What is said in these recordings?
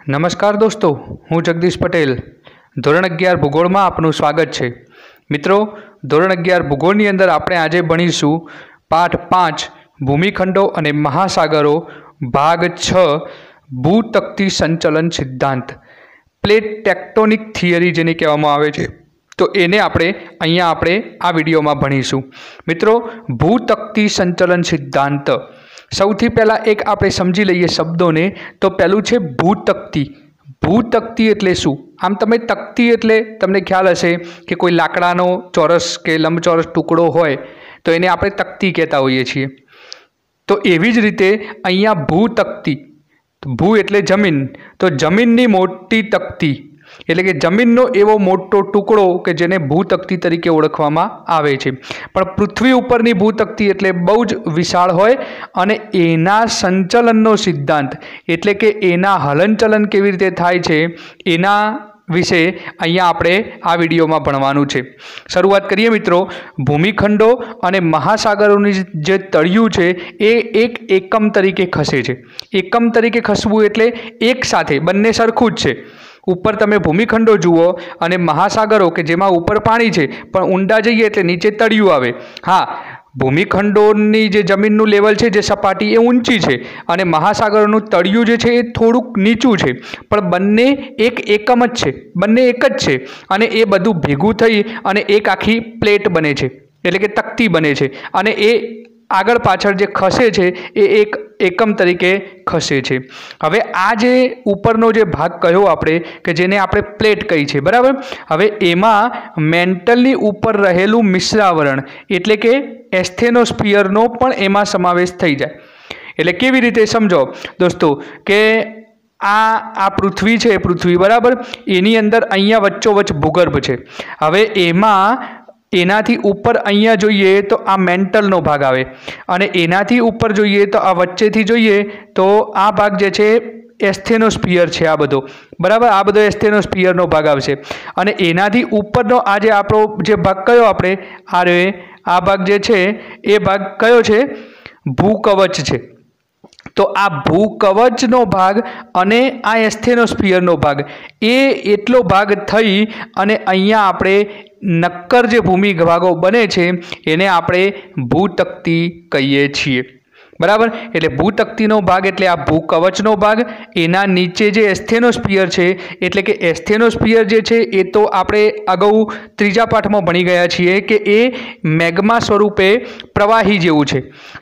नमस्कार दोस्तों, हूँ जगदीश पटेल। धोरण 11 भूगोल में आपનું स्वागत है। मित्रों, धोरण 11 भूगोल अंदर આપણે આજે ભણીશું પાઠ 5 ભૂમિખંડો અને મહાસાગરો ભાગ 6 ભૂતકતી સંચલન સિદ્ધાંત પ્લેટ ટેક્ટોનિક થિયરી જેને કહેવામાં આવે છે। तो एने આપણે आ विडियो में भणीशुं। मित्रों, भूतकती संचलन सिद्धांत सौथी पहला एक आपणे समझी लईए शब्दों ने। तो पहलू है भूतकती। भूतकती एटले शुं? आम तमे तकती एटले तमने ख्याल हशे कि कोई लाकड़ानो चौरस के लंबचौरस टुकड़ो होय तो एने आपणे तकती कहेता होईए छीए। तो एवी ज रीते अहींया भूतकती, भू एटले जमीन, तो जमीननी मोटी तकती एटले के जमीननो एवो मोटो टुकड़ो के जेने भूतकती तरीके ओळखवामां आवे छे। पण पृथ्वी उपरनी भूतकती एटले बहु ज विशाळ होय अने एना संचलननो सिद्धांत एटले के एना हलनचलन केवी रीते थाय छे एना विषे अहींया आपणे आ विडियो में भणवानुं छे। शरूआत करीए मित्रों। भूमिखंडो अने महासागरोनी जे तळियुं छे ए एक एकम तरीके खसे छे। एकम तरीके खसवुं एटले एक साथे बंने सरखुं ज छे। ऊपर तमे भूमिखंडो जुओ अने महासागरो के जेमां ऊपर पाणी छे पण ऊंडा जईए एटले नीचे तळियुं आवे। हाँ, भूमिखंडोनी जे जमीननुं लेवल छे जे सपाटी ए ऊंची छे अने महासागरोनुं तळियुं जे छे ए थोडुंक नीचुं छे, पण बंने एक एकम ज छे, बंने एक ज छे अने ए बधुं भेगुं थई अने एक आखी प्लेट बने छे एटले के तकती बने छे अने ए आगळ पाछळ जे खसे छे ए एक एकम तरीके खसे छे। हवे आ जे उपरनो जे भाग कह्यो आपणे के जेने आपणे प्लेट कही छे, बराबर। हवे एमां मेंटलनी उपर रहेलुं मिश्रावरण एटले के एस्थेनोस्फियरनो पण एमां समावेश थई जाय। एटले केवी रीते समझो दोस्तों के आ पृथ्वी छे, पृथ्वी बराबर, एनी अंदर अहींया वच्चोवच्च भूगर्भ छे। हवे एमां एनाथी ऊपर अहींया जोईए तो आ मेंटलनो भाग आवे अने एनाथी ऊपर जोईए तो आ वच्चेथी जोईए तो आ भाग जे छे एस्थेनोस्फियर छे, आ बधो बराबर, आ बधो एस्थेनोस्फियरनो भाग आवशे। अने एनाथी उपरनो आ जे आपणो जे भाग कयो आपणे आ भाग जे छे ए भाग कयो छे? भूकवच छे। तो आ भूकवचनो भाग अने आ एस्थेनोस्फियरनो भाग ए एटलो भाग थई अने अहींया आपणे नक्कर जे भूमि भागो बने छे एने आपणे भूतकती कहीए छीए, बराबर। एटले भूतकतीनो भाग एटले आ भूकवचनो भाग, एना नीचे जे एस्थेनोस्फियर छे एटले के एस्थेनोस्फियर जे छे ए तो आपणे अगाऊ त्रीजा पाठमां भणी गया छीए के ए मेग्मा स्वरूपे प्रवाही जेवुं छे।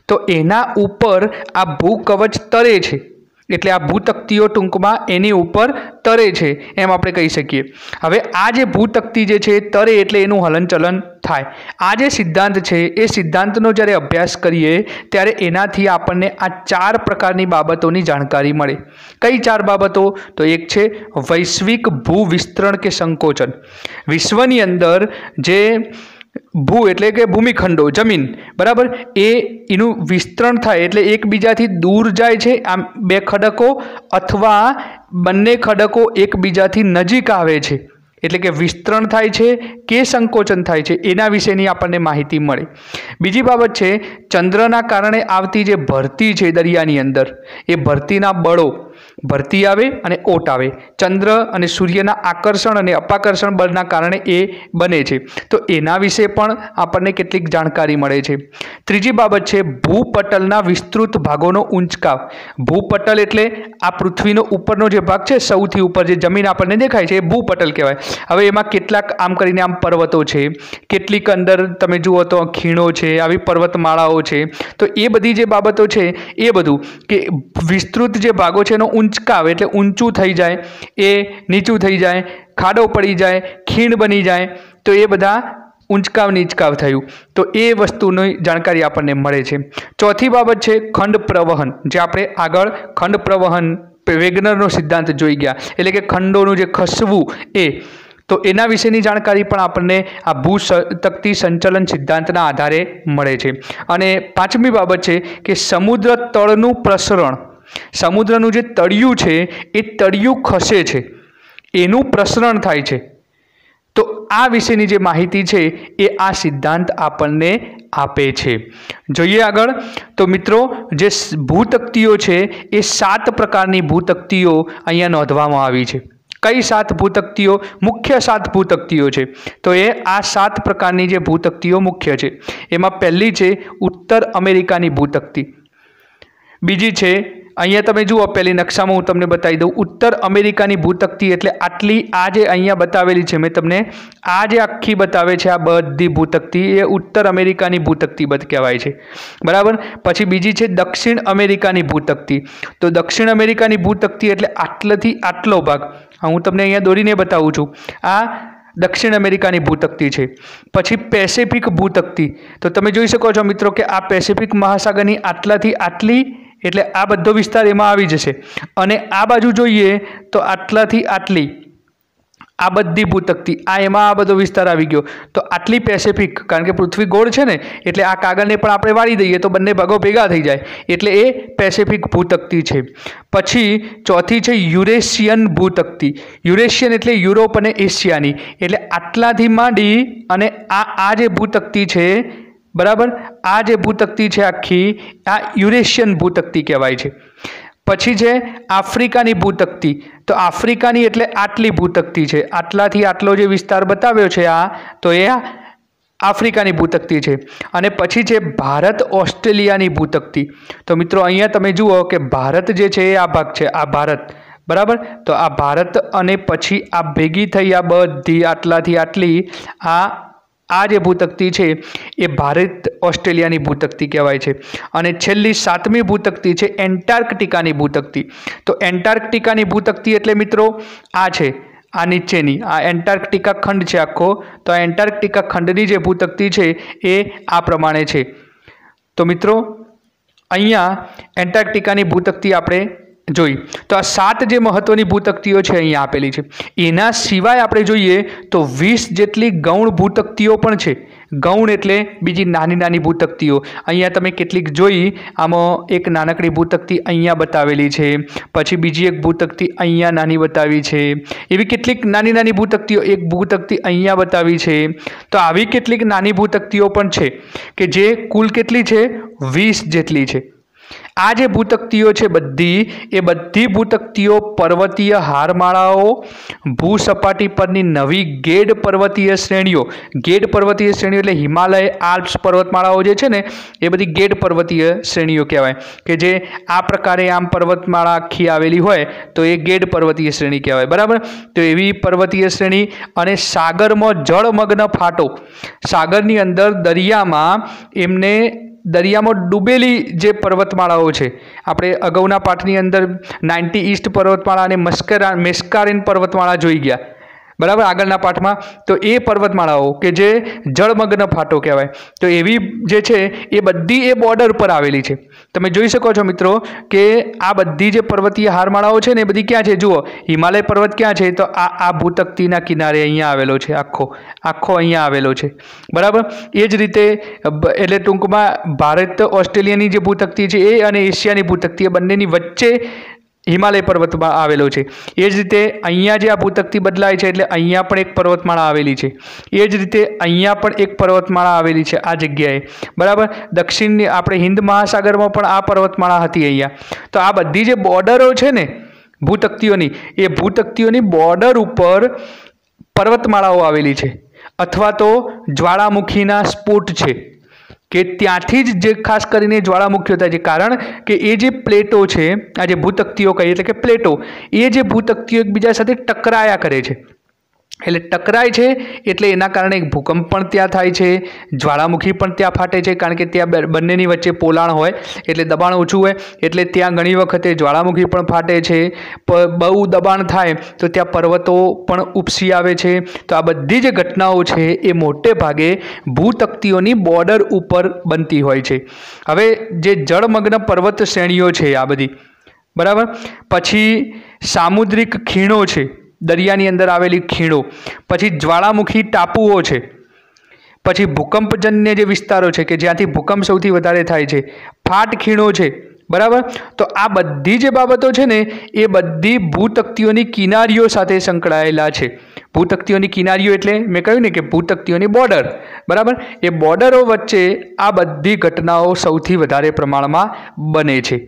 तो एना उपर आ भूकवच तरे छे एटले आ भूतकतीओ टूंकमां एनी उपर तरे छे एम आपणे कही शकीए। हवे आ जे भूतकती जे छे तरे एटले एनुं हलनचलन थाय। आ जे सिद्धांत छे ए सिद्धांतनो ज्यारे अभ्यास करीए त्यारे एनाथी आपणने आ 4 प्रकारनी बाबतोनी जाणकारी मळे। कई 4 बाबतो? तो एक छे वैश्विक भूविस्तरण के संकोचन। विश्वनी अंदर जे भू एटले के भूमिखंडो, जमीन, बराबर, एनु विस्तरण थाय एटले एकबीजाथी दूर जाय छे आम बे खडको अथवा बंने खडको एकबीजाथी नजीक आवे छे एटले के विस्तरण थाय छे के संकोचन थाय छे एना विशेनी आपणने माहिती मळे। बीजी बाबत छे चंद्रना कारणे आवती जे भरती छे दरियानी अंदर ए भरतीना बळो, भरती आवे अने ओट आवे, चंद्र अने सूर्यना आकर्षण अने अपाकर्षण बळना कारणे ए बने छे। तो एना विषे पण आपणने केटलीक जाणकारी मळे छे। त्रीजी बाबत छे भूपटलना विस्तृत भागोनो ऊंचकाव। भूपटल एटले आ पृथ्वीनो उपरनो जे भाग छे, सौथी उपर जे जमीन आपणने देखाय छे ए भूपटल कहेवाय। हवे एमां केटलाक आम करीने आम पर्वतो छे, केटलीक अंदर तमे जुओ तो खीणो छे, आवी पर्वतमाळाओ छे। तो ए बधी जे बाबतो छे ए बधुं के विस्तृत जे भागो छे एनो ऊंचकाव एटले ऊंचું થઈ જાય, ए नीचું થઈ જાય, ખાડો પડી જાય, ખીણ બની જાય, તો એ બધા ઊંચકાવ નીચકાવ થયું। તો એ વસ્તુની જાણકારી આપણને મળે છે। ચોથી બાબત છે ખંડ પ્રવહન, જે આપણે આગળ ખંડ પ્રવહન વેગનરનો સિદ્ધાંત જોઈ ગયા, એટલે કે ખંડોનું જે ખસવું એ। तो एना विशेनी जाणकारी पण आपणे आ भूतकती संचलन सिद्धांतना आधारे मळे छे। अने पांचमी बाबत छे के समुद्र तळनुं प्रसरण। समुद्रनुं जे तळियुं छे ए तळियुं खसे छे, एनुं प्रसरण थाय छे। तो आ विशेनी जे माहिती छे ए आ सिद्धांत आपणने આપે છે। જોઈએ આગળ તો મિત્રો જે ભૂતક્તિઓ છે એ 7 પ્રકારની ભૂતક્તિઓ અહીંયા નોંધવામાં આવી છે। કઈ 7 ભૂતક્તિઓ? મુખ્ય 7 ભૂતક્તિઓ છે। તો એ આ 7 પ્રકારની જે ભૂતક્તિઓ મુખ્ય છે એમાં પહેલી છે ઉત્તર અમેરિકાની ભૂતક્તિ। બીજી છે અહીંયા તમે જુઓ પહેલી નકશામાં હું તમને બતાવી દઉં। ઉત્તર અમેરિકાની ભૂતક્તિ એટલે આટલી આ જે અહીંયા બતાવેલી છે મેં તમને આ જે આખી બતાવે છે આ બધી ભૂતક્તિ એ ઉત્તર અમેરિકાની ભૂતક્તિ કહેવાય છે, બરાબર। પછી બીજી છે દક્ષિણ અમેરિકાની ભૂતક્તિ। તો દક્ષિણ અમેરિકાની ભૂતક્તિ એટલે આટલેથી આટલો ભાગ, હું તમને અહીંયા દોરીને બતાવું છું, આ દક્ષિણ અમેરિકાની ભૂતક્તિ છે। પછી પેસિફિક ભૂતક્તિ, તો તમે જોઈ શકો છો મિત્રો કે આ પેસિફિક મહાસાગરની આટલાથી આટલી એટલે આ બધો વિસ્તાર એમાં આવી જશે। અને આ બાજુ જોઈએ તો આટલાથી આટલી આ બધી ભૂતક્તિ આ એમાં આ બધો વિસ્તાર આવી ગયો। તો આટલી પેસિફિક, કારણ કે પૃથ્વી ગોળ છે ને એટલે આ કાગળને પણ આપણે વાળી દઈએ તો બંને ભાગો ભેગા થઈ જાય એટલે એ પેસિફિક ભૂતક્તિ છે। પછી ચોથી છે યુરેશિયન ભૂતક્તિ। યુરેશિયન એટલે યુરોપ અને એશિયાની, એટલે આટલાથી માંડી અને આ જે ભૂતક્તિ છે, બરાબર, આ જે ભૂતક્તિ છે આખી આ યુરેશિયન ભૂતક્તિ કહેવાય છે। પછી છે આફ્રિકાની ભૂતક્તિ। તો આફ્રિકાની એટલે આટલી ભૂતક્તિ છે, આટલાથી આટલો જે વિસ્તાર બતાવ્યો છે આ, તો એ આફ્રિકાની ભૂતક્તિ છે। અને પછી છે ભારત ઓસ્ટ્રેલિયાની ભૂતક્તિ। તો મિત્રો અહીંયા તમે જુઓ કે ભારત જે છે એ આ ભાગ છે, આ ભારત, બરાબર। તો આ ભારત અને પછી આ ભેગી થઈ આ બધી આટલાથી આટલી આ જે ભૂતક્તિ છે એ ભારત ઓસ્ટ્રેલિયાની ભૂતક્તિ કહેવાય છે। અને છેલ્લી 7મી ભૂતક્તિ છે એન્ટાર્કટિકાની ભૂતક્તિ। તો એન્ટાર્કટિકાની ભૂતક્તિ એટલે મિત્રો આ છે, આ નીચેની આ એન્ટાર્કટિકા ખંડ છે આખો। તો આ એન્ટાર્કટિકા ખંડની જે ભૂતક્તિ છે એ આ પ્રમાણે છે। તો મિત્રો અહીંયા એન્ટાર્કટિકાની ભૂતક્તિ આપણે જોઈ। તો આ 7 જે મહત્વની ભૂતક્તિઓ છે અહીંયા આપેલી છે। એના સિવાય આપણે જોઈએ તો 20 જેટલી ગૌણ ભૂતક્તિઓ પણ છે। ગૌણ એટલે બીજી નાની નાની ભૂતક્તિઓ, અહીંયા તમે કેટલીક જોઈ, આમાં એક નાનકડી ભૂતક્તિ અહીંયા બતાવેલી છે, પછી બીજી એક ભૂતક્તિ અહીંયા નાની બતાવી છે, એવી કેટલીક નાની નાની ભૂતક્તિઓ, એક ભૂતક્તિ અહીંયા બતાવી છે। તો આવી કેટલીક નાની ભૂતક્તિઓ પણ છે કે જે કુલ કેટલી છે 20 જેટલી છે। આ જે ભૂતક્તિઓ છે એ બધી ભૂતક્તિઓ પર્વતીય હારમાળાઓ, ભૂસપાટી પરની નવી ગેડ પર્વતીય શ્રેણીઓ, ગેડ પર્વતીય શ્રેણીઓ એટલે હિમાલય, આલ્પ્સ પર્વતમાળાઓ જે છે ને એ બધી ગેડ પર્વતીય શ્રેણીઓ કહેવાય, કે જે આ પ્રકારે આમ પર્વતમાળા આખી આવેલી હોય તો એ ગેડ પર્વતીય શ્રેણી કહેવાય, બરાબર। તો એવી પર્વતીય શ્રેણી અને સાગરમાં જળમગ્ન ફાટો, સાગરની અંદર દરિયામાં ડૂબેલી જે પર્વતમાળાઓ છે, આપણે અગાઉના પાઠની અંદર 90 ઈસ્ટ પર્વતમાળા અને મેસ્કારેન પર્વતમાળા જોઈ ગયા, બરાબર, આગળના પાઠમાં। તો એ પર્વતમાળાઓ કે જે જળમગ્ન ફાટો કહેવાય, તો એવી જે છે એ બધી એ બોર્ડર પર આવેલી છે। તમે જોઈ શકો છો મિત્રો કે આ બધી જે પર્વતીય હારમાળાઓ છે ને એ બધી ક્યાં છે? જુઓ, હિમાલય પર્વત ક્યાં છે? તો આ ભૂતક્તિના કિનારે અહીંયા આવેલો છે, આખો અહીંયા આવેલો છે, બરાબર। એ જ રીતે એટલે ટૂંકમાં ભારત ઓસ્ટ્રેલિયાની જે ભૂતક્તિ છે એ અને એશિયાની ભૂતક્તિ એ બંનેની વચ્ચે હિમાલય પર્વતમાં આવેલો છે। એ જ રીતે અહીંયા જે આ ભૂતક્તિ બદલાય છે એટલે અહીંયા પણ એક પર્વતમાળા આવેલી છે, એ જ રીતે અહીંયા પણ એક પર્વતમાળા આવેલી છે આ જગ્યાએ, બરાબર। દક્ષિણની આપણે હિન્દ મહાસાગરમાં પણ આ પર્વતમાળા હતી અહીંયા। તો આ બધી જે બોર્ડરો છે ને ભૂતક્તિઓની, એ ભૂતક્તિઓની બોર્ડર ઉપર પર્વતમાળાઓ આવેલી છે અથવા તો જ્વાળામુખીના સ્ફોટ છે કે ત્યાંથી જ જે ખાસ કરીને જ્વાળામુખીઓ થાય છે, કારણ કે એ જે પ્લેટો છે, આ જે ભૂતક્તિઓ કહીએ એટલે કે પ્લેટો, એ જે ભૂતક્તિઓ એકબીજા સાથે ટકરાયા કરે છે, એટલે ટકરાય છે એટલે એના કારણે એક ભૂકંપ પણ ત્યાં થાય છે, જ્વાળામુખી પણ ત્યાં ફાટે છે, કારણ કે ત્યાં બંનેની વચ્ચે પોલાણ હોય એટલે દબાણ ઓછું હોય એટલે ત્યાં ઘણી વખતે જ્વાળામુખી પણ ફાટે છે। બહુ દબાણ થાય તો ત્યાં પર્વતો પણ ઉપસી આવે છે। તો આ બધી જે ઘટનાઓ છે એ મોટે ભાગે ભૂતક્તિઓની બોર્ડર ઉપર બનતી હોય છે। હવે જે જળમગ્ન પર્વત શ્રેણીઓ છે આ બધી, બરાબર, પછી સામુદ્રિક ખીણો છે, દરિયાની અંદર આવેલી ખીણો, પછી જ્વાળામુખી ટાપુઓ છે, પછી ભૂકંપજન્ય જે વિસ્તારો છે કે જ્યાંથી ભૂકંપ સૌથી વધારે થાય છે, ફાટ ખીણો છે, બરાબર। તો આ બધી જે બાબતો છે ને એ બધી ભૂતક્તિઓની કિનારીઓ સાથે સંકળાયેલા છે, ભૂતકતીઓની કિનારીઓ એટલે મેં કહ્યું ને કે ભૂતકતીઓની બોર્ડર, બરાબર, એ બોર્ડરો વચ્ચે આ બધી ઘટનાઓ સૌથી વધારે પ્રમાણમાં બને છે।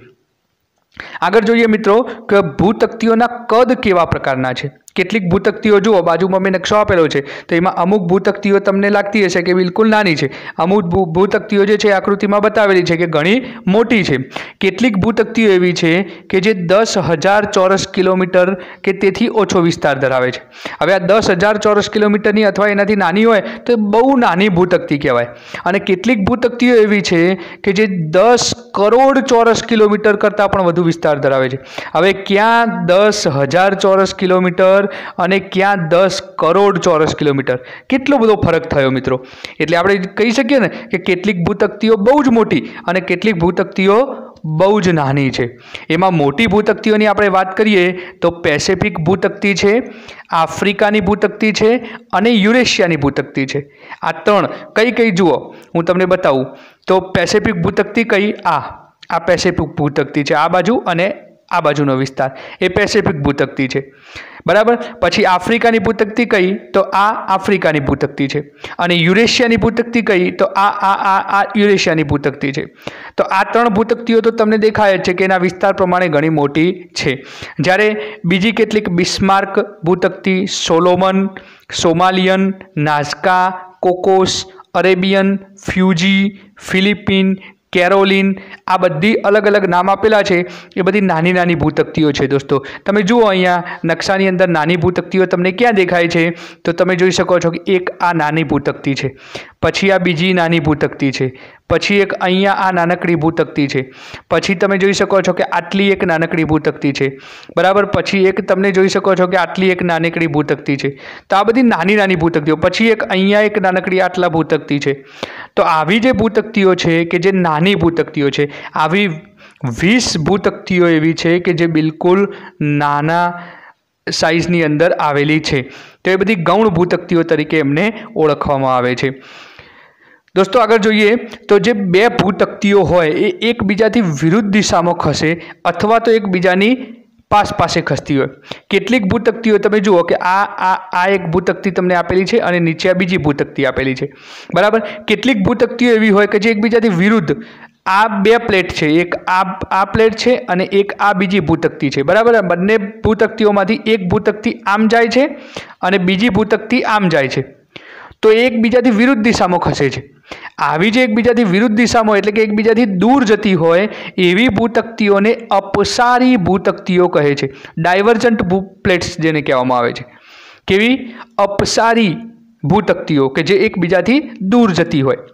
આગળ જોઈએ મિત્રો કે ભૂતકતીઓના કદ કેવા પ્રકારના છે। કેટલીક ભૂતકતીઓ જુઓ, બાજુમાં મેં નકશો આપેલો છે, તો એમાં અમુક ભૂતકતીઓ તમને લાગતી હશે કે બિલકુલ નાની છે, અમુક ભૂતકતીઓ જે છે આકૃતિમાં બતાવેલી છે કે ઘણી મોટી છે। કેટલીક ભૂતકતીઓ એવી છે કે જે 10,000 ચોરસ કિલોમીટર કે તેથી ઓછો વિસ્તાર ધરાવે છે। હવે આ 10,000 ચોરસ કિલોમીટરની અથવા એનાથી નાની હોય તો બહુ નાની ભૂતકતી કહેવાય। અને કેટલીક ભૂતકતીઓ એવી છે કે જે 10 કરોડ ચોરસ કિલોમીટર કરતાં પણ વધુ વિસ્તાર ધરાવે છે। હવે ક્યાં 10,000 ચોરસ કિલોમીટર અને ક્યાં 10 કરોડ ચોરસ કિલોમીટર, કેટલો બધો ફરક થયો મિત્રો। એટલે આપણે કહી શકીએ ને કે કેટલીક ભૂતકતીઓ બહુ જ મોટી અને કેટલીક ભૂતકતીઓ બહુ જ નાની છે। એમાં મોટી ભૂતકતીઓની આપણે વાત કરીએ તો પેસિફિક ભૂતકતી છે, આફ્રિકાની ભૂતકતી છે અને યુરેશિયાની ભૂતકતી છે। આ ત્રણ કઈ કઈ જુઓ, હું તમને બતાવું તો પેસિફિક ભૂતકતી કઈ, આ પેસિફિક ભૂતકતી છે, આ બાજુ અને આ બાજુનો વિસ્તાર એ પેસિફિક ભૂતકતી છે, બરાબર। પછી આફ્રિકાની ભૂતકતી કઈ તો આ આફ્રિકાની ભૂતકતી છે અને યુરેશિયાની ભૂતકતી કઈ તો આ યુરેશિયાની ભૂતકતી છે। તો આ ત્રણ ભૂતકતીઓ તો તમને દેખાય જ છે કે એના વિસ્તાર પ્રમાણે ઘણી મોટી છે। જ્યારે બીજી કેટલીક Bismarck ભૂતકતી, Solomon, સોમાલિયન, Nazca, કોકોસ, Arabian, ફ્યુજી, ફિલિપિન, Caroline, આ બધી અલગ અલગ નામ આપેલા છે। એ બધી નાની નાની ભૂતકતીઓ છે દોસ્તો। તમે જુઓ અહીંયા નકશાની અંદર નાની ભૂતકતીઓ તમને ક્યાં દેખાય છે તો તમે જોઈ શકો છો કે એક આ નાની ભૂતકતી છે, પછી આ બીજી નાની ભૂતકતી છે, પછી એક અહીંયા આ નાનકડી ભૂતકતી છે, પછી તમે જોઈ શકો છો કે આટલી એક નાનકડી ભૂતકતી છે, બરાબર, પછી એક તમને જોઈ શકો છો કે આટલી એક નાનકડી ભૂતકતી છે। તો આ બધી નાની નાની ભૂતકતીઓ, પછી એક અહીંયા એક નાનકડી આટલા ભૂતકતી છે। તો આવી જે ભૂતકતીઓ છે કે જે નાની ભૂતકતીઓ છે, આવી 20 ભૂતકતીઓ એવી છે કે જે બિલકુલ નાના સાઇઝની અંદર આવેલી છે। તો એ બધી ગૌણ ભૂતકતીઓ તરીકે એમને ઓળખવામાં આવે છે। दोस्तों आगे જોઈએ तो જે બે ભૂતકતીઓ હોય એ એકબીજાથી વિરુદ્ધ દિશામાં ખસે અથવા તો એકબીજાની पास पासे खसती हो। કેટલીક ભૂતકતીઓ તમે જુઓ કે આ એક ભૂતકતી તમને આપેલી છે અને નીચે આ બીજી ભૂતકતી આપેલી છે, બરાબર। કેટલીક ભૂતકતીઓ એવી હોય કે જે એકબીજાથી વિરુદ્ધ, આ બે પ્લેટ છે, એક આ પ્લેટ છે અને એક આ બીજી ભૂતકતી છે, બરાબર। બંને ભૂતકતીઓમાંથી એક ભૂતકતી આમ જાય છે અને બીજી ભૂતકતી આમ જાય છે, तो एकबीजाथी विरुद्ध दिशा में खसे छे। आवी जे एकबीजाथी विरुद्ध दिशा में एटले के एकबीजाथी दूर जती होय एवी भूतकतीओने अपसारी भूतकतीओ कहे छे। डायवर्जंट प्लेट्स जेने कहेवामां आवे छे। केवी? अपसारी भूतकतीओ के जे एकबीजाथी दूर जती होय।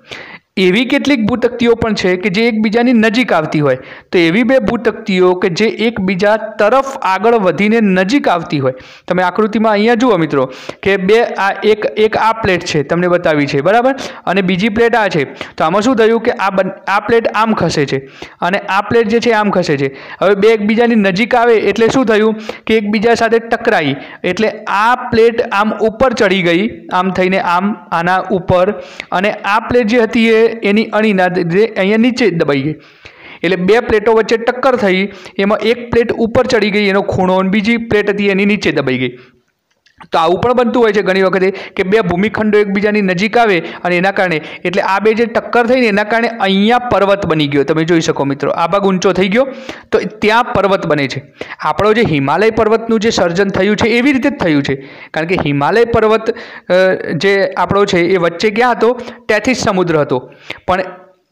एवी केटलीक भूतकतीओ पण छे के जे एकबीजानी नजीक आवती होय। तो एवी बे भूतकतीओ के जे एकबीजा तरफ आगळ वधीने नजीक आवती होय। तमे आकृतिमां अहींया जुओ मित्रों के बे एक आ प्लेट छे, तमने बतावी छे, बराबर, अने बीजी प्लेट आ छे। तो आमां शुं थयुं के आ प्लेट आम खसे छे अने आ प्लेट जे छे आम खसे छे। हवे बे एकबीजानी नजीक आवे एटले शुं थयुं के एकबीजा साथे टकराई एटले आ प्लेट आम उपर चढ़ी गई, आम थईने आम आना उपर, अने आ प्लेट जे हती एनी अणीना अहींया नीचे दबाई गई। एटले बे प्लेटो वच्चे टक्कर थई, एमां एक प्लेट ऊपर चढ़ी गई एनो खूणो अने बीजी प्लेट हती एनी नीचे दबाई गई। तो आवुं पण बनतुं होय छे घणी वखते के बे भूमिखंडो एकबीजानी नजीक आवे अने एना कारणे एटले आ बे जे टक्कर थई ने एना कारणे अहींया पर्वत बनी गयो। तमे जोई शको मित्रों, आ भाग ऊंचो थई गयो तो त्यां पर्वत बने छे। आपणो जे हिमालय पर्वतनुं जे सर्जन थयुं छे एवी रीते ज थयुं छे, कारण के हिमालय पर्वत जे आपणो छे ए वच्चे क्यां हतो? टेथिस समुद्र हतो, पण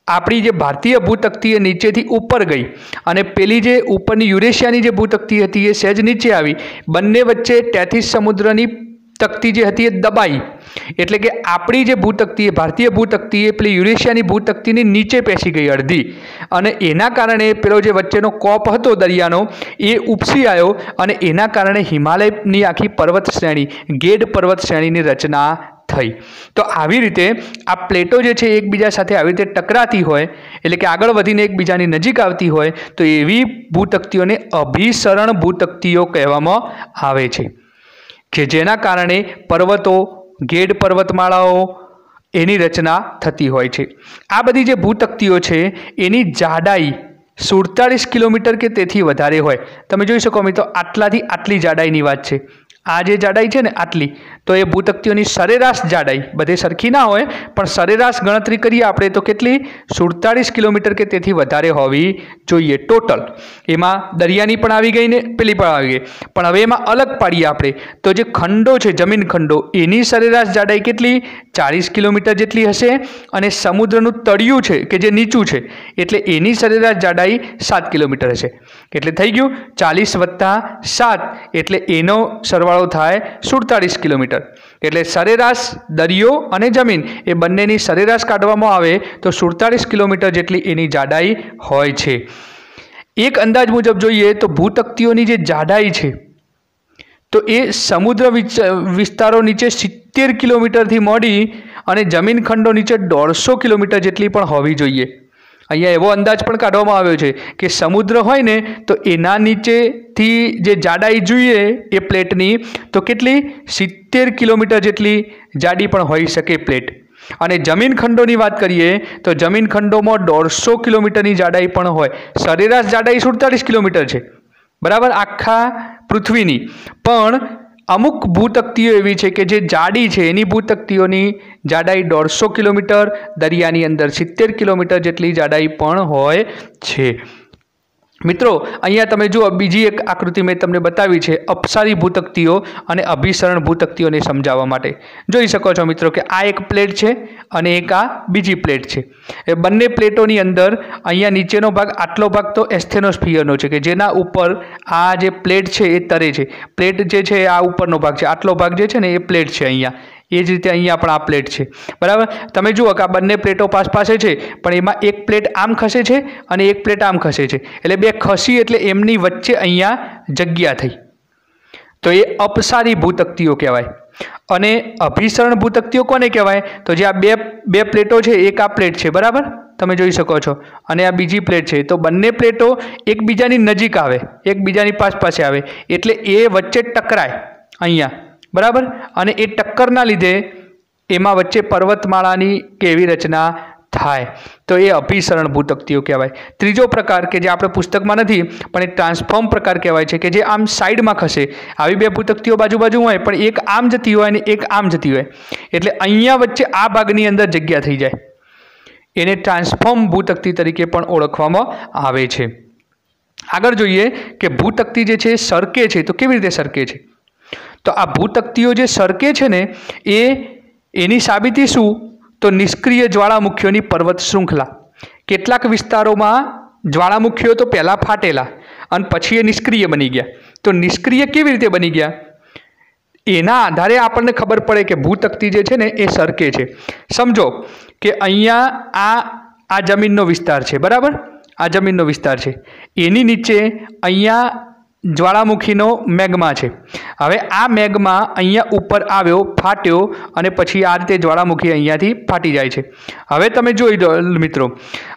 आपणी जे भारतीय भूतकती ए नीचेथी ऊपर गई अने पेली जे उपरनी युरेशियानी जे भूतकती हती ए सहज नीचे आवी। बंने वच्चे टेथिस समुद्रनी तकती जे हती ए दबाई, एटले के आपणी जे भूतकती भारतीय भूतकती पेली युरेशियानी भूतकतीनी नीचे पेशी गई अर्धी, अने एना कारणे पेलो जे वच्चेनो कोप हतो दरियानो ए उपसी आव्यो अने एना कारणे हिमालयनी आखी पर्वत श्रेणी, गेड पर्वत श्रेणीनी रचना थई। तो आवी रीते आ प्लेटो जे छे एकबीजा साथे आवी रीते टकराती होय एटले के आगळ वधीने एकबीजानी नजीक आवती होय तो एवी भूतकतीओने अभिसरण भूतकतीओ कहेवामां आवे छे, के जेना कारणे पर्वतो, गेड पर्वतमाळाओ एनी रचना थती होय छे। आ बधी जे भूतकतीओ छे एनी जाडाई 47 किलोमीटर के तेथी वधारे होय। तमे जोई शको मित्रों, आटलाथी आटली जाडाईनी वात छे। आ जे जाडाई छे ने आटली तो ए भूतक्तियोनी सरेराश जाडाई बधे सरखी ना होय पण सरेराश गणतरी करीए आपणे तो केटली 47 किलोमीटर के तेथी वधारे होवी जोईए टोटल। एमां दरियानी पण आवी गई ने पेली पण आवी गई, पण हवे एमां अलग पाडीए आपणे तो जे खंडो छे जमीन खंडो एनी सरेराश जाडाई केटली 40 किलोमीटर जेटली हशे अने समुद्रनुं तळियुं छे के जे नीचुं छे एटले एनी सरेराश जाडाई 7 किलोमीटर हशे। एटले थई गयुं 40 + 7 एटले एनो सरवाळो थाय 47 किलोमीटर। एटले सरेराश दरियो अने जमीन ए बंनेनी सरेराश काढवामां आवे तो 47 किलोमीटर जेटली एनी जाडाई होय छे। एक अंदाज मुजब जोईए तो भूतक्तियोनी जे जाडाई छे तो ए समुद्र विस्तारो नीचे 70 किलोमीटर थी मोडी अने जमीन खंडो नीचे 150 किलोमीटर जेटली पण होवी जोईए। अहींया एवो अंदाज पण काढवामां आव्यो छे कि समुद्र होय ने तो एना नीचेथी जे जाडाई जोईए ए प्लेटनी तो केटली 70 किलोमीटर जेटली जाडी पण होई शके प्लेट। अने जमीन खंडोनी वात करीए तो जमीन खंडोमां 150 किलोमीटरनी जाडाई पण होय। सरेराश जाडाई 47 किलोमीटर छे बराबर आखा पृथ्वीनी, पण अमुक भूतक्तिओ एवी छे कि जे जाडी छे एनी भूतक्तिओनी जाडाई 150 किलोमीटर, दरियानी अंदर 70 किलोमीटर जेटली जाडाई पण होय छे। मित्रों अहींया तमे जुओ बीजी एक आकृति मैं तमने बतावी छे अपसारी भूतक्तिओ अने अभिसरण भूतक्तिओने समजाववा माटे। जोई शको छो मित्रों कि आ एक प्लेट छे अने एक आ बीजी प्लेट छे। ए बंने प्लेटोनी अंदर अहींया नीचेनो भाग आटलो भाग तो एस्थेनोस्फियरनो छे कि जेना उपर आ जे प्लेट छे ए तरे छे। प्लेट जे छे आ उपरनो भाग छे, आटलो भाग जे छे ने ए प्लेट छे। अहींया ए ज रीते अहींया पण आ प्लेट छे बराबर। तमे जुओ कि आ बंने प्लेटो पास पासे छे पण एमां एक प्लेट आम खसे छे अने एक प्लेट आम खसे छे एटले बे खसी एटले एमनी वच्चे अहींया जग्या थई तो ए अपसारी भूतक्तिओ कहेवाय। अने अभिसरण भूतक्तिओ कोने कहेवाय तो जे आ बे प्लेटो छे एक आ प्लेट छे बराबर तमे जोई शको छो अने आ बीजी प्लेट छे तो बंने प्लेटो एकबीजानी नजीक आवे एकबीजानी पास पासे आवे एटले ए वच्चे टकराय अहींया बराबर। अने ए टक्करना लीधे एमां वच्चे पर्वतमाळानी केवी रचना थाय तो ए अभिसरण भूतक्तिओ कहेवाय। त्रीजो प्रकार के जे आपणे पुस्तकमां नथी पण एक ट्रांसफॉर्म प्रकार कहेवाय छे कि जे आम साइडमां खसे। आवी बे भूतक्तिओ बाजू बाजू होय पण एक आम जती होय अने एक आम जती होय एटले अहींया वच्चे आ भागनी अंदर जग्या थई जाय एने ट्रांसफॉर्म भूतक्ति तरीके पण ओळखवामां आवे छे। आगळ जोईए कि भूतक्ति जे छे सरके छे तो केवी रीते सरके छे तो आ भूतक्तिओ जे सरके छे ने एनी साबिती शुं तो निष्क्रिय ज्वालामुखीओनी पर्वत श्रृंखला। केटलाक विस्तारोमां ज्वालामुखीओ तो पहेला फाटेला अने पछी ए निष्क्रिय बनी गया। तो निष्क्रिय केवी रीते बनी गया एना आधारे आपणने खबर पड़े कि भूतक्ति जे छे ने ए सरके छे। समझो कि अहींया आ जमीननो विस्तार छे बराबर, आ जमीननो विस्तार छे एनी नीचे अहींया ज्वालामुखीनो मेगमा छे। हवे आ मेगमा अहींया उपर आव्यो फाट्यो अने पछी आ रीते ज्वालामुखी अहींयाथी फाटी जाय छे। हवे तमे जोई दो मित्रों,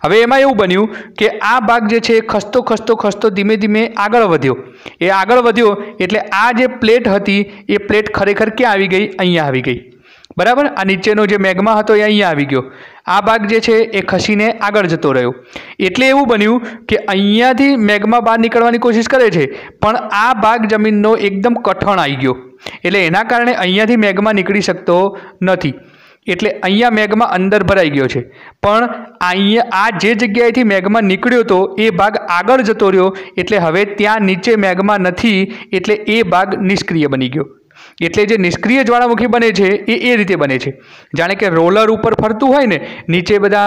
हवे एमां एवुं बन्युं कि आ भाग जे छे खसतो खसतो खसतो धीमे धीमे आगळ वध्यो। ए आगळ वध्यो एटले आ जे प्लेट हती ए प्लेट खरेखर क्यां आवी गई अहींया आवी गई बराबर। आ नीचेनो जे मेगमा हतो ए अहींया आवी गयो। आ भाग जे छे ए खसीने आगळ जतो रह्यो एटले एवुं बन्युं कि अहींयाथी मेगमा बहार निकळवानी कोशिश करे छे पण आ भाग जमीननो एकदम कठण आई गयो एटले एना कारणे अहींयाथी मेगमा निकળી શકતો નથી એટલે અહીંયા મેગમા અંદર ભરાઈ ગયો છે પણ અહીંયા આ જે જગ્યાએથી મેગમા નીકળ્યો હતો એ ભાગ આગળ જતો રહ્યો એટલે હવે ત્યાં નીચે મેગમા નથી એટલે એ ભાગ નિષ્ક્રિય બની ગયો। એટલે જે નિષ્ક્રિય જ્વાળામુખી બને છે એ રીતે બને છે જાણે કે રોલર ઉપર ફરતું હોય ને નીચે બધા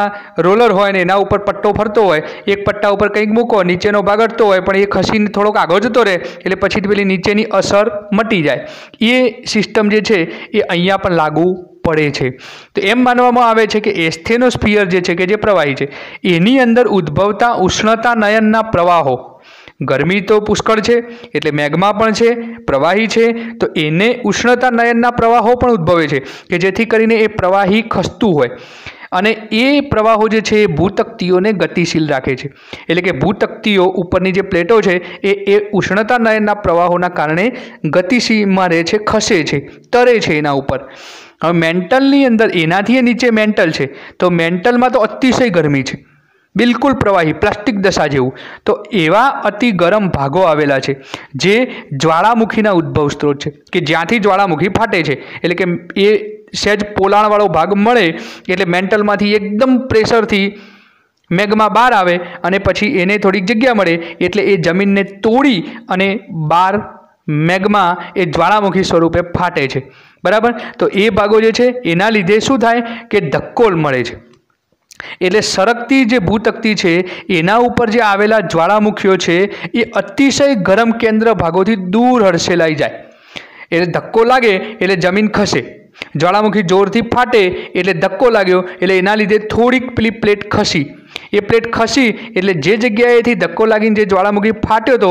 રોલર હોય ને એના ઉપર પટ્ટો ફરતો હોય એક પટ્ટા ઉપર કંઈક મૂકો નીચેનો ભાગ અડતો હોય પણ એ ખસીને થોડોક આગળ જતો રહે એટલે પછી પેલી નીચેની અસર મટી જાય। એ સિસ્ટમ જે છે એ અહીંયા પણ લાગુ પડે છે। તો એમ માનવામાં આવે છે કે એસ્થેનોસ્ફિયર જે છે કે જે પ્રવાહી છે એની અંદર ઉદ્ભવતા ઉષ્ણતા નયનના પ્રવાહો गर्मी तो पुष्कळ है एटले मेघमा पण छे प्रवाही है तो एने उष्णता नयनना प्रवाहो पण उद्भवे छे कि जेथी करीने ए प्रवाही खसतुं होय अने ए प्रवाहो जे छे भूतक्तिओने गतिशील राखे छे। एटले के भूतक्तिओ उपरनी जे प्लेटो छे ए उष्णता नयनना प्रवाहोना कारणे गतिशीलमां रहे छे खसे छे तरे छे एना उपर। हवे मेंटलनी अंदर एनाथी नीचे मेंटल छे तो मेंटलमां तो अतिशय गरमी छे बिल्कुल प्रवाही प्लास्टिक दशा जेवुं। तो एवा अति गरम भागो आवेला छे जे ज्वालामुखीना उद्भव स्त्रोत छे कि ज्यांथी ज्वालामुखी फाटे छे। एटले के ए सहज पोलाणवाळो भाग मळे एटले मेंટલमांथी एकदम प्रेशरथी मेघमा बहार आवे अने पछी एने थोड़ीक जग्या मळे एटले ए जमीनने तोड़ी अने बार मेघमा ए ज्वालामुखी स्वरूपे फाटे छे। बराबर। तो ए भागो जे छे एना लीधे शुं थाय के धक्को मळे छे। एटले सरकती जे भूतक्ती छे एना उपर जे आवेला ज्वालामुखीओ छे ए अतिशय गरम केन्द्र भागोथी दूर हड़सेलाई जाय। एटले धक्को लागे एटले जमीन खसे। ज्वालामुखी जोरथी फाटे एटले धक्को लाग्यो एटले एना लीधे थोड़ीक पेली प्लेट खसी। ए प्लेट खसी एटले जे जग्याएथी धक्को लागीने जे ज्वालामुखी फाट्यो तो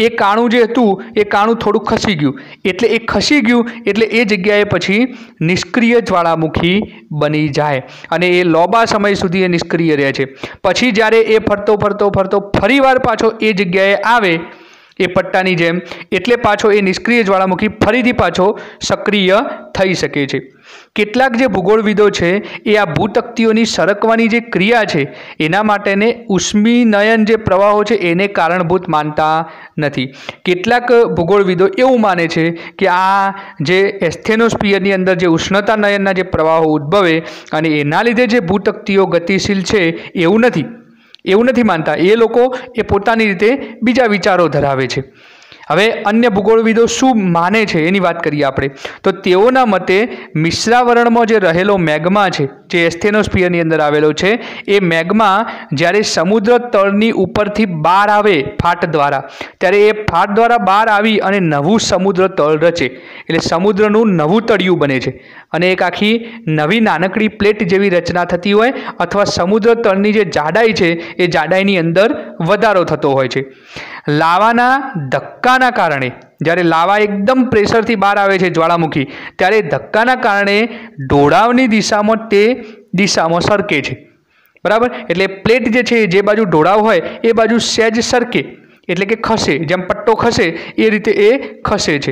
ए काणुं जे हतुं ए काणुं थोड़ुं खसी गयुं। एटले ए खसी गयुं एटले ए जग्याए पछी निष्क्रिय ज्वालामुखी बनी जाय अने ए लांबा समय सुधी ए निष्क्रिय रहे छे। पछी ज्यारे ए फरतो फरतो फरतो फरीवार पाछो ए जग्याए आवे ए पट्टानी जेम एटले पाछो ए निष्क्रिय ज्वालामुखी फरीथी पाछो सक्रिय थई शके छे। કેટલાક જે ભૂગોળવિદો છે એ આ ભૂતક્તિઓની સરકવાની જે ક્રિયા છે એના માટેને ઉષ્મીનયન જે પ્રવાહો છે એને કારણભૂત માનતા નથી। કેટલાક ભૂગોળવિદો એવું માને છે કે આ જે એસ્થેનોસ્ફિયરની અંદર જે ઉષ્ણતાનયનના જે પ્રવાહો ઉદ્ભવે અને એના લીધે જે ભૂતક્તિઓ ગતિશીલ છે એવું નથી માનતા। એ લોકો એ પોતાની રીતે બીજા વિચારો ધરાવે છે। હવે अन्य भूगोळविदो शुं माने छे एनी वात करीए आपणे तो तेओना मते मिश्रावरणमां जे रहेलो मेग्मा छे जे एस्थेनोस्फियरनी अंदर आवेलो छे ए मेग्मा ज्यारे समुद्र तळनी उपरथी बहार आवे फाट द्वारा त्यारे ए फाट द्वारा बहार आवी अने नवुं समुद्र तळ रचे एटले समुद्रनुं नवुं तळियुं बने छे अने एक आखी नवी नानकड़ी प्लेट जेवी रचना थती होय अथवा समुद्र तळनी जे जाडाई छे ए जाडाईनी अंदर वधारो थतो होय छे। लावाना धक्काना कारणे ज्यारे लावा एकदम प्रेशरथी बहार आवे छे ज्वालामुखी त्यारे धक्काना कारणे ढोळावनी दिशामां ते दिशामां सरके छे। बराबर। एटले प्लेट जे छे जे बाजू ढोळाव होय ए बाजू सहज सरके एटले के खसे जेम पट्टो खसे ए रीते ए खसे छे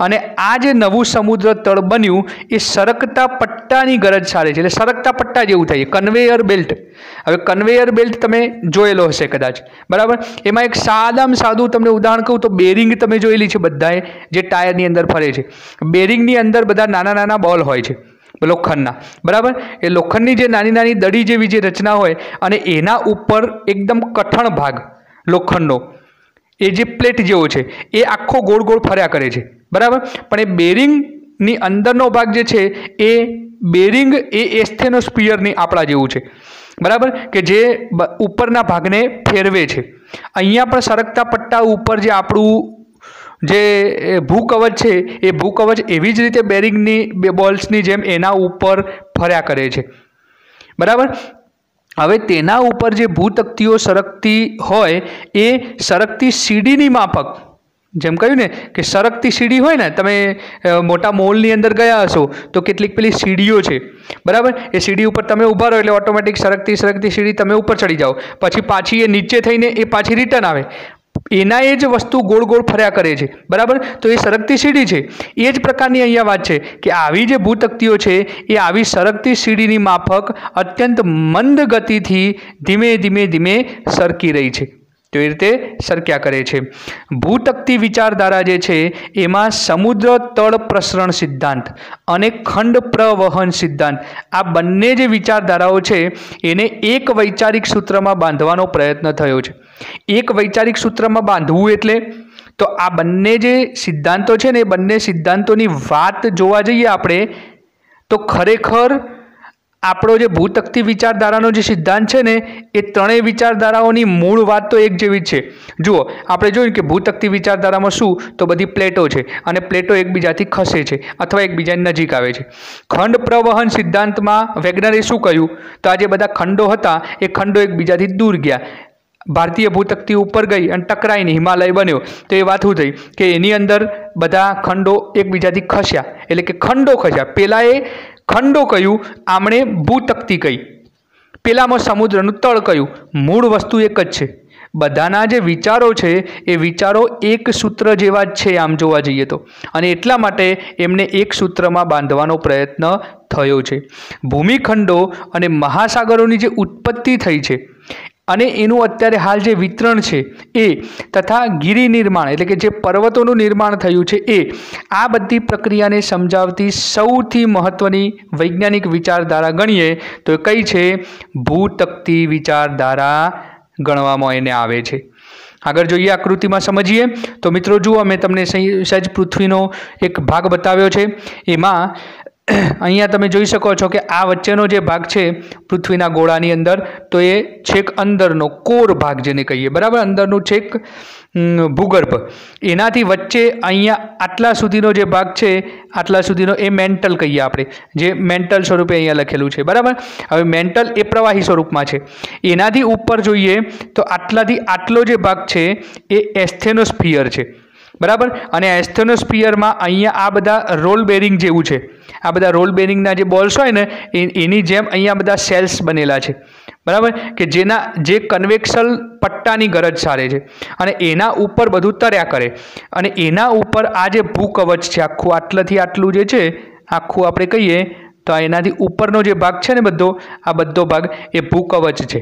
अने आ जे नवुं समुद्र तळ बन्युं ए सरकता पट्टानी गरज सारे छे। एटले सरकता पट्टा जेवुं थाय कन्वेयर बेल्ट। हवे कन्वेयर बेल्ट तमे जोयेलो हशे कदाच। बराबर। एमां एक सादामां सादुं तमने उदाहरण कहूं तो बेरिंग तमे जोयेली छे बधाए जे टायरनी अंदर फरे छे। बेरिंगनी अंदर बधा नाना नाना बॉल होय छे लोखंडना। बराबर। ए लोखंडनी जे नानी नानी दड़ी जेवी जे रचना होय अने एना उपर एकदम कठण भाग लोखंडनो ए जे प्लेट जेवो छे ए आखो गोल गोल फर्या करे छे। बराबर। पण ए बेरिंगनी अंदरनो भाग जे छे ए बेरिंग ए एस्थेनोस्फियरनी आपणा जेवुं छे। बराबर के जे उपरना भागने फेरवे छे। अहींया पण सरकता पट्टा उपर जे आपणुं जे भूकवच छे ए भूकवच एवी ज रीते बेरिंगनी बॉल्सनी जेम एना उपर फर्या करे छे। बराबर। हवे तेना उपर जे भूतक्तिओ सरकती होय ए सरकती सीडीनी माफक जेम कह्युं ने के सरकती सीडी होय ने तमे मोटा मॉलनी अंदर गया हशो तो केटलीक पेली सीडीओ छे। बराबर। ए सीडी उपर तमे उभा रहो एटले ऑटोमेटिक सरकती सरकती सीडी तमे उपर चढ़ी जाओ पछी पाछी ए नीचे थईने ए पाछी रिटर्न आवे एना ए ज वस्तु गोल गोल फर्या करे छे। बराबर। तो ए सरकती सीडी छे। ए ज प्रकारनी अहींया वात छे कि आवी जे भूतक्तिओ छे ए आवी सरकती सीडीनी माफक अत्यंत मंद गतिथी धीमे धीमे धीमे सरकी रही छे। तो ए रीते सरक्या करे छे। भूतक्ति विचारधारा जे छे एमां समुद्र तळ प्रसरण सिद्धांत अने खंड प्रवहन सिद्धांत आ बंने जे विचारधाराओ छे एने एक वैचारिक सूत्रमां बांधवानो प्रयत्न थयो छे। एक वैचारिक सूत्रमां बांधवुं एटले तो आ बंने जे सिद्धांतो छे ने बंने सिद्धांतोनी वात जोवा जईए आपणे तो खरेखर આપણો જે ભૂતક્તિ વિચારધારાનો જે સિદ્ધાંત છે ને એ ત્રણેય વિચારધારાઓની મૂળ વાત તો એક જેવી જ છે। જુઓ આપણે જોયું કે ભૂતક્તિ વિચારધારામાં શું તો બધી પ્લેટો છે અને પ્લેટો એકબીજાથી ખસે છે અથવા એકબીજાની નજીક આવે છે। ખંડ પ્રવહન સિદ્ધાંતમાં વૈજ્ઞાનિકે શું કહ્યું તો આ જે બધા ખંડો હતા એ ખંડો એકબીજાથી દૂર ગયા। भारतीय भूतक्ति ऊपर गई और टकराईने हिमालय बन्यो तो ये बात शू थई कि एनी अंदर बधा खंडो एकबीजाथी खस्या एटले कि खंडो खस्या। पेलाए खंडो कह्युं आमणे भूतक्ति कही पेलामां समुद्रनुं तळ कह्युं मूळ वस्तु एक ज छे। बधाना जे विचारो छे ए विचारो एक सूत्र जेवा ज छे आम जोवा जईए तो अने एटला माटे एमने एक सूत्रमां बांधवानो प्रयत्न थयो छे। भूमिखंडो अने महासागरोनी जे उत्पत्ति थई छे અને એનું અત્યારે હાલ જે વિતરણ છે એ તથા ગિરિ નિર્માણ એટલે કે જે પર્વતોનું નિર્માણ થયું છે એ આ બધી પ્રક્રિયાને સમજાવતી સૌથી મહત્ત્વની વૈજ્ઞાનિક વિચારધારા ગણીએ તો કઈ છે? ભૂતક્તી વિચારધારા ગણવામાં એને આવે છે। આગળ જોઈએ, આકૃતિમાં સમજીએ તો મિત્રો જુઓ, મેં તમને સહેજ પૃથ્વીનો એક ભાગ બતાવ્યો છે। એમાં અહીંયા તમે જોઈ શકો છો કે આ વચ્ચેનો જે ભાગ છે પૃથ્વીના ગોળાની અંદર, તો એ છેક અંદરનો કોર ભાગ જેને કહીએ, બરાબર, અંદરનું છેક ભૂગર્ભ, એનાથી વચ્ચે અહીંયા આટલા સુધીનો જે ભાગ છે, આટલા સુધીનો એ મેન્ટલ કહીએ આપણે, જે મેન્ટલ સ્વરૂપે અહીંયા લખેલું છે, બરાબર। હવે મેન્ટલ એ પ્રવાહી સ્વરૂપમાં છે। એનાથી ઉપર જોઈએ તો આટલાથી આટલો જે ભાગ છે એ એસ્થેનોસ્ફિયર છે, બરાબર। અને એસ્થેનોસ્ફિયરમાં અહીંયા આ બધા રોલ બેરિંગ જેવું છે, આ બધા રોલ બેરિંગના જે બોલ્સ હોય ને એની જેમ અહીંયા બધા સેલ્સ બનેલા છે, બરાબર, કે જે કન્વેક્શન પટ્ટાની ગરજ સારે છે અને એના ઉપર બધું તર્યા કરે। અને એના ઉપર આ જે ભૂકવચ છે આખું આટલાથી આટલું જે છે આખું આપણે કહીએ તો એનાથી ઉપરનો જે ભાગ છે ને બધો, આ બધો ભાગ એ ભૂકવચ છે।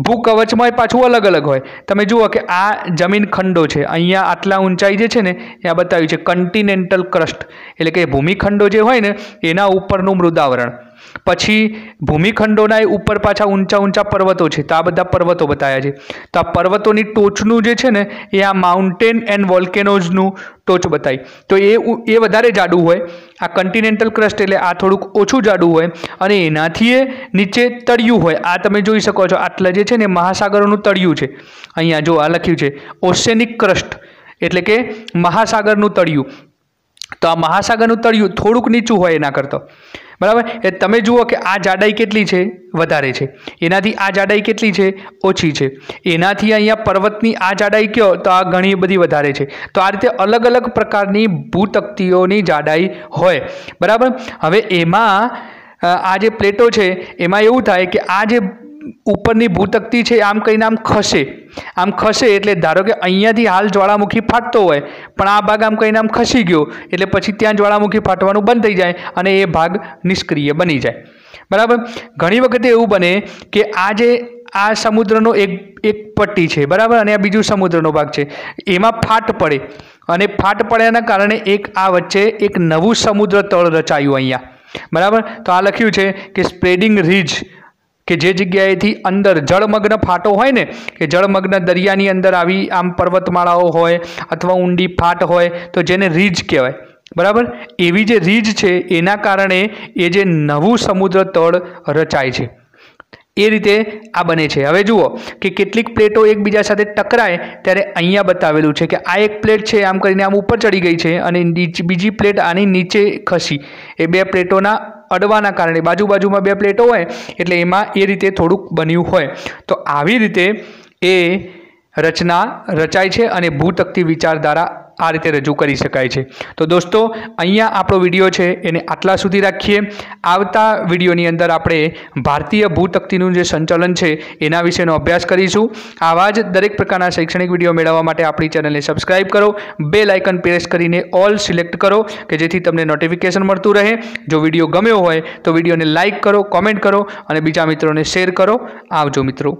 ભૂકવચમાં પાછું અલગ અલગ હોય। તમે જુઓ કે આ જમીન ખંડો છે, અહીંયા આટલા ઊંચાઈ જે છે ને એ આ બતાવ્યું છે કન્ટિનેન્ટલ ક્રસ્ટ, એટલે કે ભૂમિખંડો જે હોય ને એના ઉપરનું મૃદાવરણ। પછી ભૂમિખંડોના ઉપર પાછા ઊંચા ઊંચા પર્વતો છે, તો આ બધા પર્વતો બતાવ્યા છે। તો આ પર્વતોની ટોચનું જે છે ને એ આ માઉન્ટેન એન્ડ વોલ્કેનોઝનું ટોચ બતાવી, તો એ વધારે જાડું હોય। આ કન્ટિનેન્ટલ ક્રસ્ટ એટલે આ થોડુંક ઓછું જાડું હોય અને એનાથી એ નીચે તળિયું હોય। આ તમે જોઈ શકો છો, આટલા જે છે ને મહાસાગરોનું તળિયું છે। અહીંયા જો આ લખ્યું છે ઓશેનિક ક્રસ્ટ, એટલે કે મહાસાગરનું તળિયું। તો આ મહાસાગરનું તળિયું થોડુંક નીચું હોય એના કરતાં, બરાબર। એ તમે જુઓ કે આ જાડાઈ કેટલી છે? વધારે છે। એનાથી આ જાડાઈ કેટલી છે? ઓછી છે। એનાથી અહીંયા પર્વતની આ જાડાઈ કયો તો આ ઘણી બધી વધારે છે। તો આ રીતે અલગ અલગ પ્રકારની ભૂતક્તિઓની જાડાઈ હોય, બરાબર। હવે એમાં આ જે પ્લેટો છે એમાં એવું થાય કે આ જે ઉપરની ભૂતક્તિ છે આમ કહીને આમ ખસે એટલે ધારો કે અહીંયાથી હાલ જ્વાળામુખી ફાટતો હોય પણ આ ભાગ આમ કહીને આમ ખસી ગયો એટલે પછી ત્યાં જ્વાળામુખી ફાટવાનું બંધ થઈ જાય અને એ ભાગ નિષ્ક્રિય બની જાય, બરાબર। ઘણી વખતે એવું બને કે આ સમુદ્રનો એક પટ્ટી છે, બરાબર, અને આ બીજું સમુદ્રનો ભાગ છે, એમાં ફાટ પડે અને ફાટ પડ્યાના કારણે આ વચ્ચે એક નવું સમુદ્ર તળ રચાયું અહીંયા, બરાબર। તો આ લખ્યું છે કે સ્પ્રેડિંગ રીજ, કે જે જગ્યાએથી અંદર જળમગ્ન ફાટો હોય ને, કે જળમગ્ન દરિયાની અંદર આવી આમ પર્વતમાળાઓ હોય અથવા ઊંડી ફાટ હોય તો જેને રીજ કહેવાય, બરાબર। એવી જે રીજ છે એના કારણે એ જે નવું સમુદ્ર તળ રચાય છે, એ રીતે આ બને છે। હવે જુઓ કે કેટલીક પ્લેટો એકબીજા સાથે ટકરાય ત્યારે અહીંયા બતાવેલું છે કે આ એક પ્લેટ છે આમ કરીને આમ ઉપર ચડી ગઈ છે અને બીજી પ્લેટ આની નીચે ખસી, એ બે પ્લેટોના અડવાના કારણે બાજુમાં બે પ્લેટો હોય એટલે એમાં એ રીતે થોડુંક બન્યું હોય। તો આવી રીતે એ રચના રચાય છે અને ભૂતક્તિ વિચારધારા આ રીતે રજૂ કરી શકાય છે। તો દોસ્તો, અહીંયા આપણો વિડીયો છે એને આટલા સુધી રાખીએ। આવતા વિડીયોની અંદર આપણે ભારતીય ભૂતક્તિનું જે સંચાલન છે એના વિશેનો અભ્યાસ કરીશું। આવા જ દરેક પ્રકારના શૈક્ષણિક વિડીયો મેળવવા માટે આપણી ચેનલને સબસ્ક્રાઇબ કરો, બેલ આઇકન પ્રેસ કરીને ઓલ સિલેક્ટ કરો કે જેથી તમને નોટિફિકેશન મળતું રહે। જો વિડીયો ગમ્યો હોય તો વિડીયોને લાઇક કરો, કોમેન્ટ કરો અને બીજા મિત્રોને શેર કરો। આવજો મિત્રો।